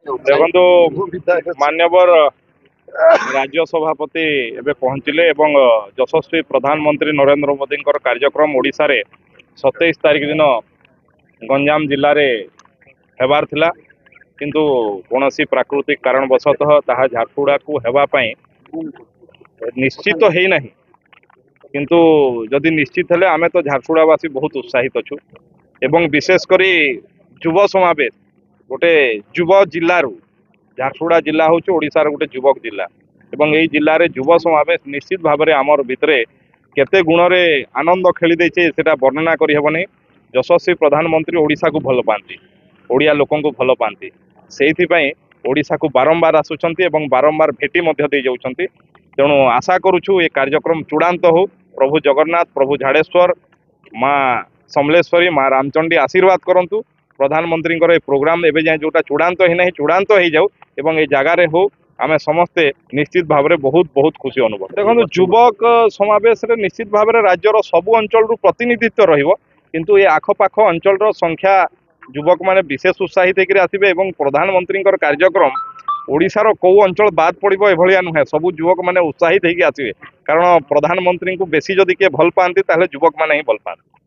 देखो मान्यवर राज्य सभापति एबे पहुंचले एवं यशस्वी प्रधानमंत्री नरेंद्र मोदी कार्यक्रम ओडिशा रे 27 तारिख दिन गंजाम जिले में हेबार थिला किंतु कौनसी प्राकृतिक कारणवशतः ताहा झारसुगुड़ा को हेबापई निश्चित है नहीं किंतु जदि निश्चित हेले आमे तो झारसुगुड़ावासी बहुत उत्साहित अच्छु एवं विशेषकर युव समावेश गोटे युव जिलू झारसुगुड़ा जिला हूँ ओडिशार गोटे युवक जिला एवं यही जिले में युव समावेश निश्चित भाव में आमर भितर केते गुण रे आनंद खेली देछे सेटा वर्णना करि हेबनी। यशस्वी प्रधानमंत्री ओडिशा को भल पाती ओडिया लोकन को भल पाती से ओडिशा को बारंबार आसुचंती एवं बारंबार भेटी मध्य दे जाउचंती। तेणु आशा करुछु ये कार्यक्रम चूड़ांत हो प्रभु जगन्नाथ प्रभु झाड़ेश्वर माँ समलेश्वरी माँ रामचंडी आशीर्वाद करंतु प्रधानमंत्री प्रोग्राम एवं जाए जोटा चूड़ांत ही नहीं चूड़ांत हो जाऊ एवं ये जगार हो आम समस्ते निश्चित भाव में बहुत बहुत खुशी अनुभव देखो युवक समावेश रे निश्चित भाव में राज्यर सबु अंचल प्रतिनिधित्व रहिबो किंतु ये आखपाख अंचल संख्या युवक माने विशेष उत्साहित होकर आसबे एवं प्रधानमंत्री कार्यक्रम ओडिशार कौ अंचल बाद पड़ो एभलिया नुहे सबु युवक माने उत्साहित होकर आसबे कारण प्रधानमंत्री को बेसी जदि किए भल पाती युवक माने ही भल पाती।